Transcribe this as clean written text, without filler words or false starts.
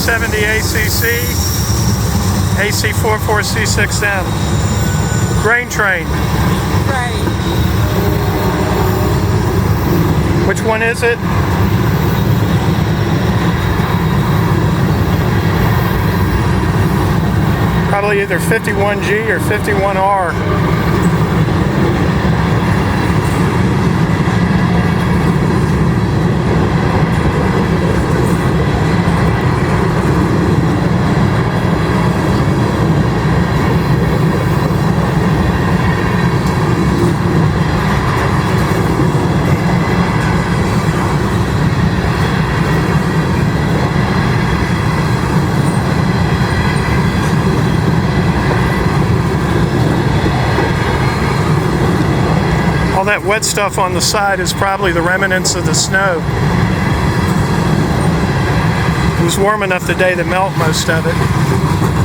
270 ACC, AC44C6M. Grain train. Right. Which one is it? Probably either 51G or 51R. All that wet stuff on the side is probably the remnants of the snow. It was warm enough today to melt most of it.